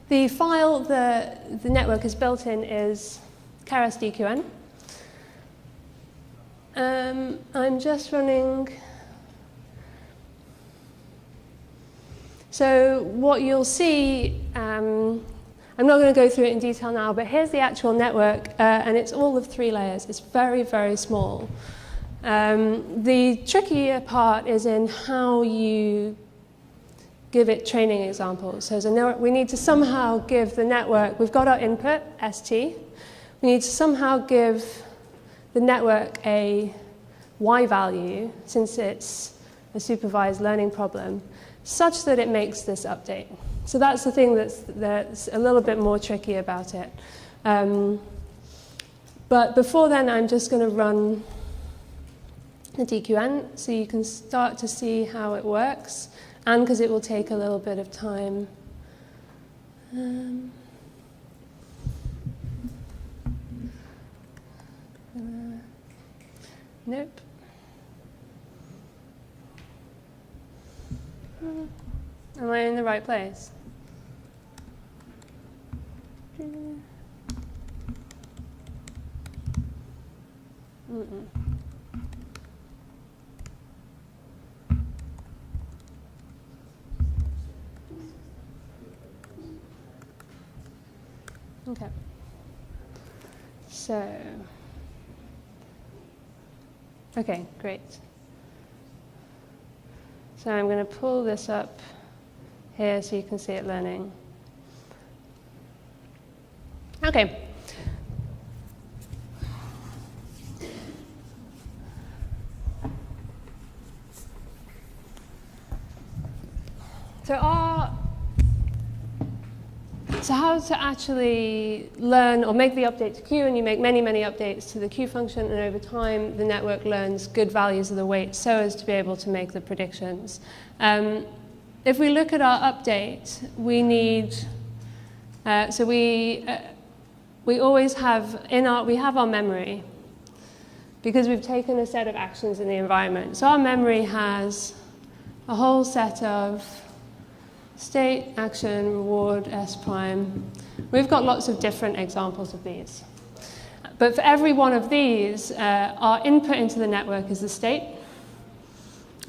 The file the network is built in is keras-dqn. I'm just running. So what you'll see, I'm not going to go through it in detail now, but here's the actual network, and it's all of 3 layers. It's very, very small. The trickier part is in how you give it training examples. So we need to somehow give the network, we've got our input, ST. We need to somehow give the network a Y value, since it's a supervised learning problem, such that it makes this update. So that's the thing that's a little bit more tricky about it. But before then, I'm just going to run the DQN so you can start to see how it works, and because it will take a little bit of time. Nope. Am I in the right place? Okay. So, okay, great. So I'm going to pull this up here so you can see it learning. Okay. So how to actually learn or make the update to Q, and you make many, many updates to the Q function, and over time the network learns good values of the weight so as to be able to make the predictions. If we look at our update, we need, we always have, we have our memory, because we've taken a set of actions in the environment. So our memory has a whole set of state, action, reward, S prime. We've got lots of different examples of these. But for every one of these, our input into the network is the state.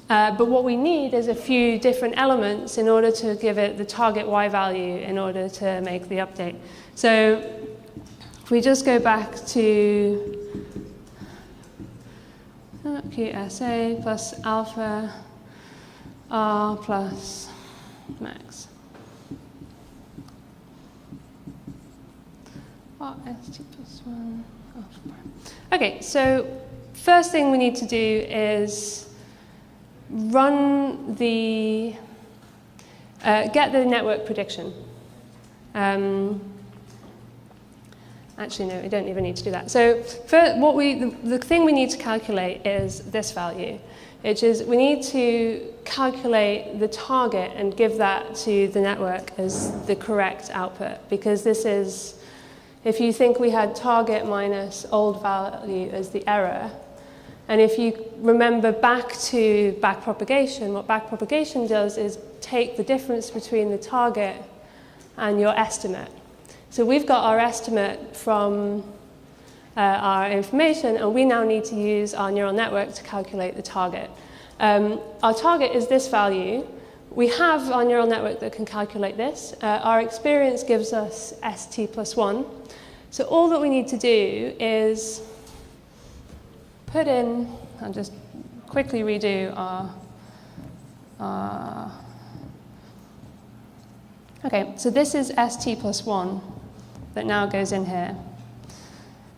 But what we need is a few different elements in order to give it the target Y value in order to make the update. So if we just go back to QSA plus alpha R plus max. RST plus 1 alpha prime. Okay, so first thing we need to do is run the, get the network prediction. Actually, no, we don't even need to do that. So the thing we need to calculate is this value, which is we need to calculate the target and give that to the network as the correct output, because this is, if you think we had target minus old value as the error, and if you remember back to backpropagation, what backpropagation does is take the difference between the target and your estimate. So we've got our estimate from our information, and we now need to use our neural network to calculate the target. Our target is this value. We have our neural network that can calculate this. Our experience gives us ST plus 1. So all that we need to do is put in, I'll just quickly redo our okay, so this is ST plus 1 that now goes in here.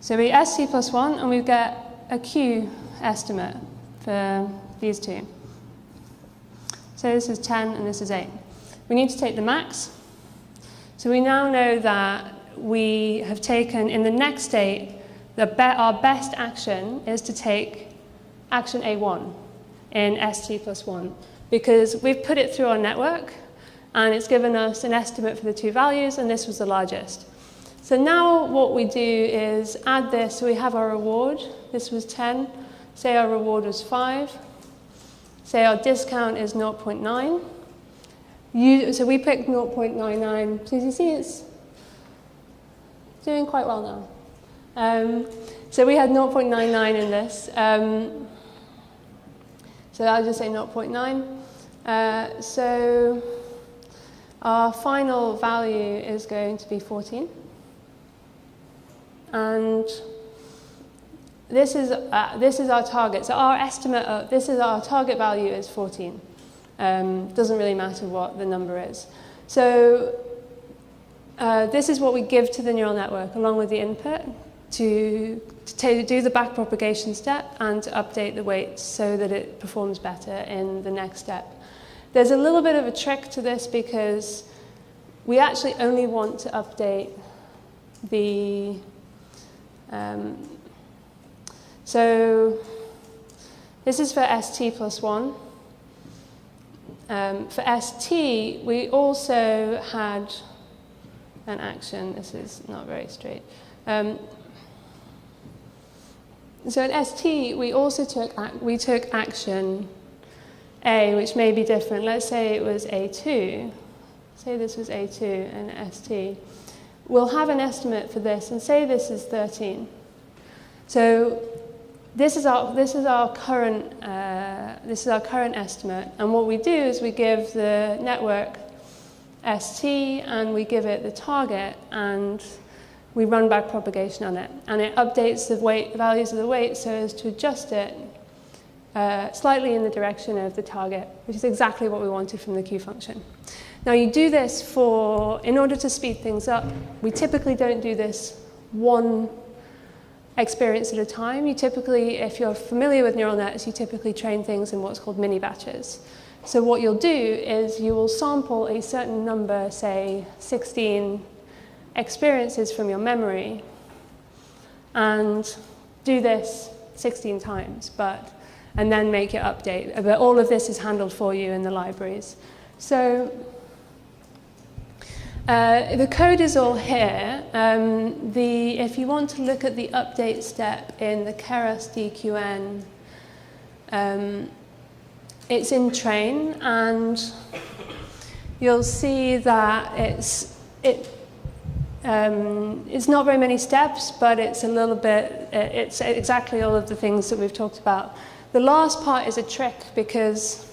So we ST plus 1, and we get a Q estimate for these two. So this is 10 and this is 8. We need to take the max. So we now know that we have taken, in the next state, our best action is to take action A1 in ST plus 1, because we've put it through our network, and it's given us an estimate for the two values, and this was the largest. So now what we do is add this. So we have our reward. This was 10. Say our reward was 5. Say our discount is 0.9. So we picked 0.99. So as you see, it's doing quite well now. So we had 0.99 in this. So I'll just say 0.9. So our final value is going to be 14. And this is our target. So our estimate of, this is our target value is 14. Doesn't really matter what the number is. So this is what we give to the neural network along with the input to do the backpropagation step and to update the weights so that it performs better in the next step. There's a little bit of a trick to this because we actually only want to update the so this is for ST plus 1. For ST, we also had an action. This is not very straight. So in ST, we also took action A, which may be different. Let's say it was A2. Say this was A2 and ST. We'll have an estimate for this, and say this is 13. So this is our current estimate, and what we do is we give the network ST and we give it the target, and we run backpropagation on it, and it updates the values of the weight so as to adjust it slightly in the direction of the target, which is exactly what we wanted from the Q function. Now you do this in order to speed things up, we typically don't do this one experience at a time. You typically, if you're familiar with neural nets, you typically train things in what's called mini batches. So what you'll do is you will sample a certain number, say 16 experiences from your memory, and do this 16 times, and then make it update. But all of this is handled for you in the libraries. So the code is all here. If you want to look at the update step in the Keras DQN, it's in train, and you'll see that it's not very many steps, but it's a little bit, it's exactly all of the things that we've talked about. The last part is a trick because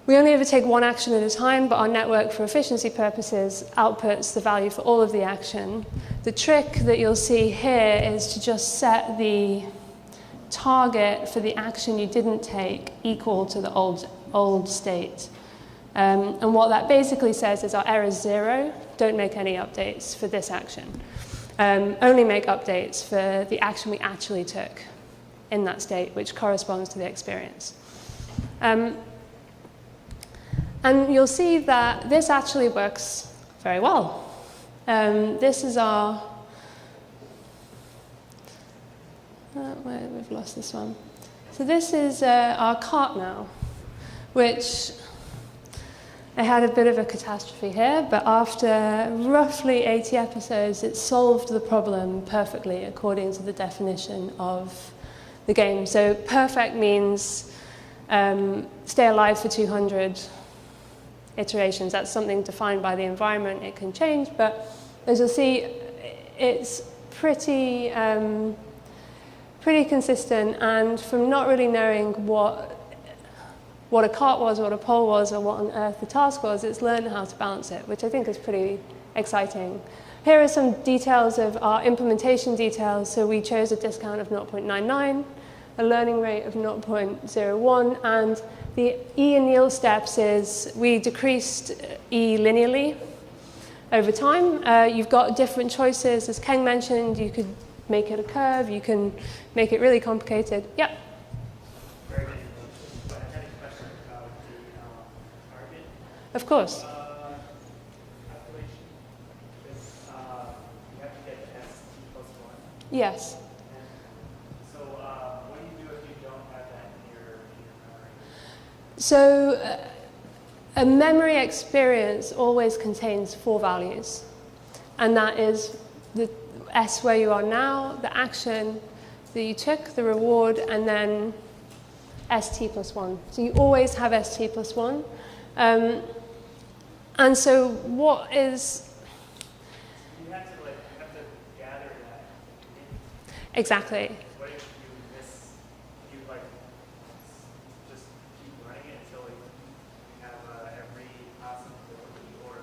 we only ever take one action at a time, but our network, for efficiency purposes, outputs the value for all of the action. The trick that you'll see here is to just set the target for the action you didn't take equal to the old state. And what that basically says is our error is 0. Don't make any updates for this action. Only make updates for the action we actually took in that state, which corresponds to the experience. And you'll see that this actually works very well. This is our, we've lost this one. So this is our cart now, which I had a bit of a catastrophe here, but after roughly 80 episodes, it solved the problem perfectly according to the definition of the game. So perfect means stay alive for 200 iterations. That's something defined by the environment. It can change, but as you'll see, it's pretty consistent. And from not really knowing what a cart was, what a pole was, or what on earth the task was, it's learned how to balance it, which I think is pretty exciting. Here are some details of our implementation details. So we chose a discount of 0.99, a learning rate of 0.01, and the E anneal steps is we decreased E linearly over time. You've got different choices. As Ken mentioned, you could make it a curve. You can make it really complicated. Yep. Very good. I had a question about the target. Of course. Calculation. Because you have to get the ST plus 1. Yes. So what do you do if you don't have that in your memory? So a memory experience always contains 4 values. And that is the S where you are now, the action that you took, the reward, and then ST plus 1. So you always have ST plus 1. And so what is... You have to gather that. Exactly. What if you miss, you just keep running it until you have every possibility, or?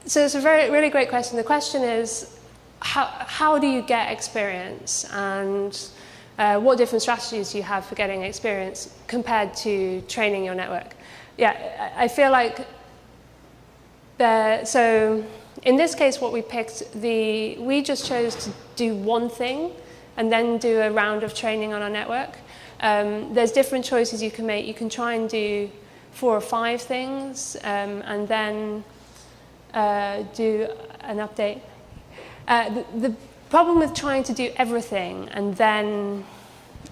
So it's a really great question. The question is, how do you get experience, and what different strategies do you have for getting experience compared to training your network? Yeah, I feel like so in this case, what we picked, we just chose to do one thing and then do a round of training on our network. There's different choices you can make. You can try and do 4 or 5 things and then do an update. The problem with trying to do everything and then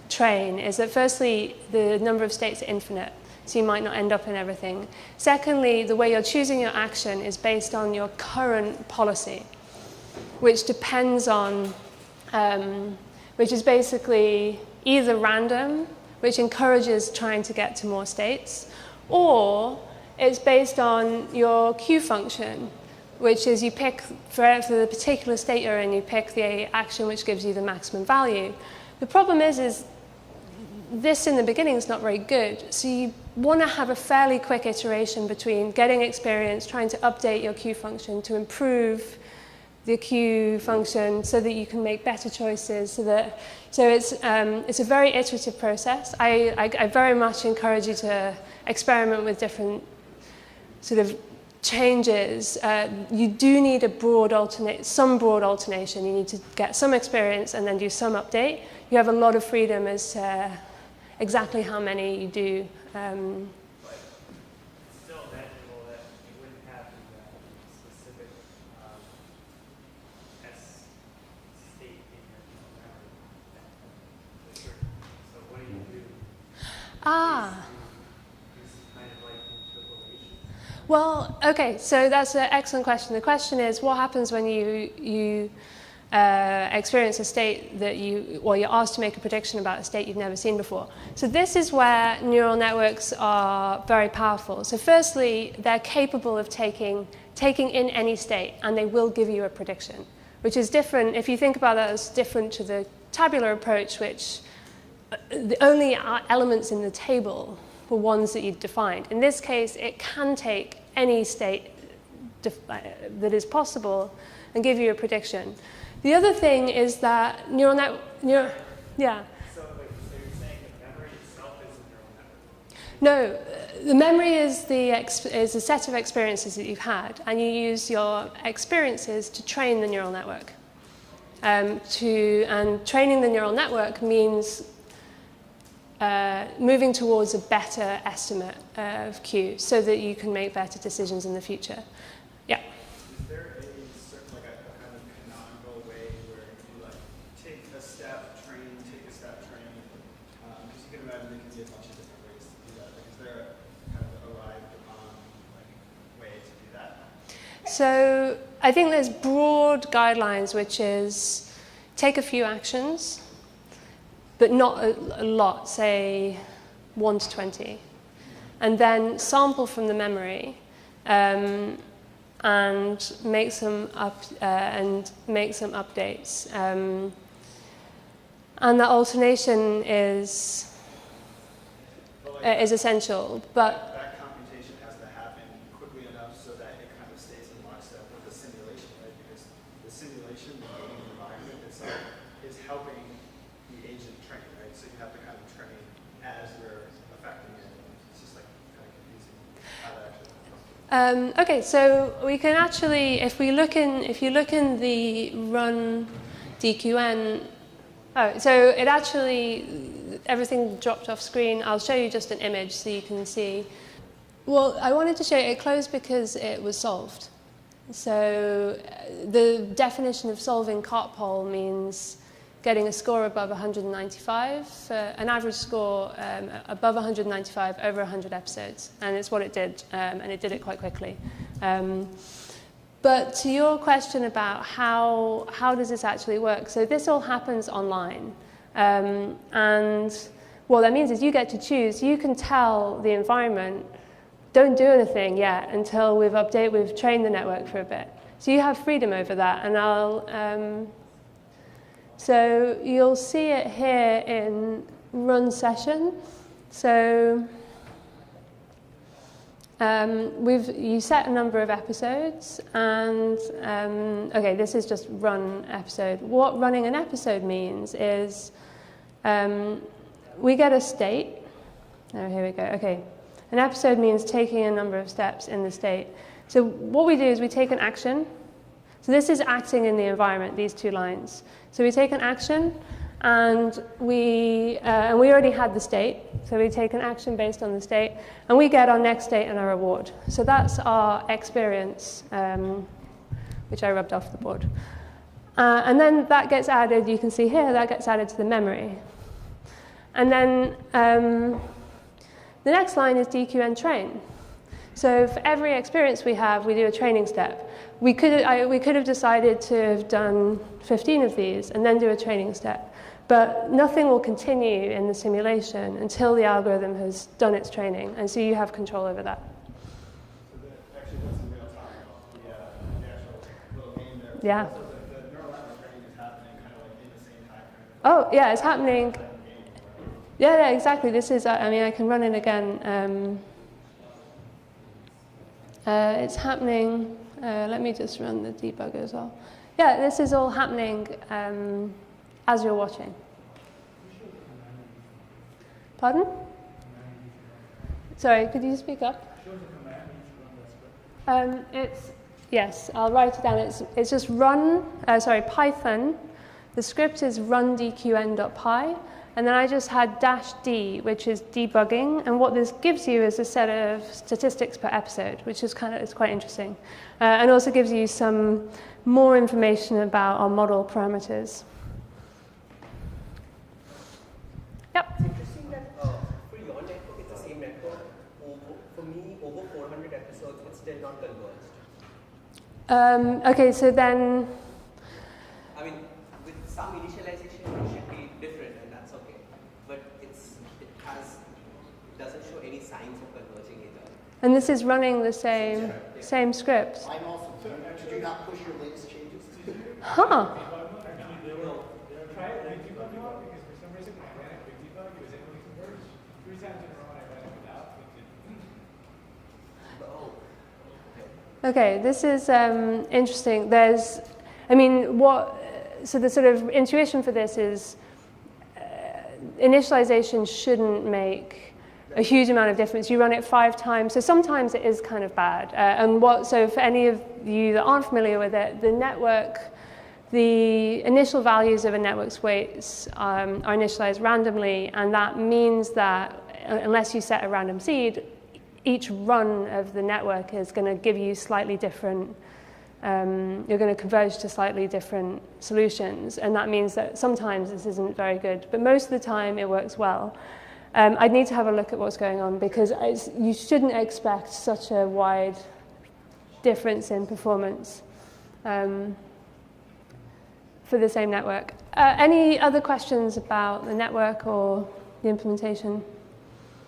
train is that firstly, the number of states are infinite, so you might not end up in everything. Secondly, the way you're choosing your action is based on your current policy, which depends on, which is basically either random, which encourages trying to get to more states, or it's based on your queue function, which is you pick, for the particular state you're in, you pick the action which gives you the maximum value. The problem is this in the beginning is not very good. So you want to have a fairly quick iteration between getting experience, trying to update your queue function to improve the queue function so that you can make better choices. So it's a very iterative process. I very much encourage you to experiment with different sort of changes. You do need some broad alternation. You need to get some experience and then do some update. You have a lot of freedom as to exactly how many you do. But it's still imaginable that you wouldn't have the specific S state in your memory. So what do you do? This is kind of like interpolation. Well, okay, so that's an excellent question. The question is, what happens when you experience a state that you're asked to make a prediction about a state you've never seen before. So this is where neural networks are very powerful. So firstly, they're capable of taking in any state, and they will give you a prediction, which is different. If you think about that, as different to the tabular approach, which the only elements in the table were ones that you'd defined. In this case, it can take any state that is possible and give you a prediction. The other thing is that So you're saying the memory itself is a neural network? No, the memory is a set of experiences that you've had, and you use your experiences to train the neural network. And training the neural network means moving towards a better estimate of Q so that you can make better decisions in the future. Yeah. Is there a certain, like a kind of canonical way where you take a step, train, take a step, train? Because you can imagine there can be a bunch of different ways to do that. Like, is there a kind of arrived upon way to do that? So I think there's broad guidelines, which is take a few actions, but not a lot, say 1 to 20, and then sample from the memory and make some updates. And that alternation is essential, but that computation has to happen quickly enough so that it kind of stays in lockstep with the simulation, right? Because the simulation, the game environment itself, is helping the agent train, right? So you have to kind of train as you're affecting it. It's just like kind of confusing how that actually happens. Okay, so we can actually, if you look in the run DQN, so it actually, everything dropped off screen. I'll show you just an image so you can see. Well, I wanted to show you it closed because it was solved. So the definition of solving COT-POL means getting a score above 195, an average score above 195 over 100 episodes. And it's what it did, and it did it quite quickly. But to your question about how does this actually work, so this all happens online. And what that means is you get to choose. You can tell the environment don't do anything yet until we've trained the network for a bit. So you have freedom over that, and so you'll see it here in run session. So you set a number of episodes, and okay, this is just run episode. What running an episode means is we get a state. Oh, here we go. Okay, an episode means taking a number of steps in the state. So what we do is we take an action. So this is acting in the environment, these two lines. So we take an action, and we already had the state. So we take an action based on the state, and we get our next state and our reward. So that's our experience, which I rubbed off the board. And then that gets added, you can see here, that gets added to the memory. And then the next line is DQN train. So for every experience we have, we do a training step. We could have decided to have done 15 of these and then do a training step. But nothing will continue in the simulation until the algorithm has done its training. And so you have control over that. So actually that's in real time, the actual little game there. Yeah. So the neural network training is happening kind of like in the same time frame. Oh, yeah, it's happening. Yeah, exactly. This is, I mean, I can run it again. It's happening, let me just run the debugger as well. Yeah, this is all happening as you're watching. Pardon? Sorry, could you speak up? Yes, I'll write it down. It's just Python. The script is run_dqn.py. And then I just had -d, which is debugging, and what this gives you is a set of statistics per episode, which is it's quite interesting, and also gives you some more information about our model parameters. Yep. It's interesting that for your network, it's the same network. For me, over 400 episodes, it's still not converged. Okay, so then. I mean, with some initialization, it should be different, and that's okay. But it doesn't show any signs of converging either. And this is running the same script. I'm also. Did you not push your latest changes? Huh. Okay, this is interesting. So the sort of intuition for this is initialization shouldn't make a huge amount of difference. You run it 5 times, so sometimes it is kind of bad. So for any of you that aren't familiar with it, the initial values of a network's weights are initialized randomly, and that means that unless you set a random seed, each run of the network is going to give you slightly different, you're going to converge to slightly different solutions. And that means that sometimes this isn't very good, but most of the time it works well. I'd need to have a look at what's going on, because you shouldn't expect such a wide difference in performance for the same network. Any other questions about the network or the implementation?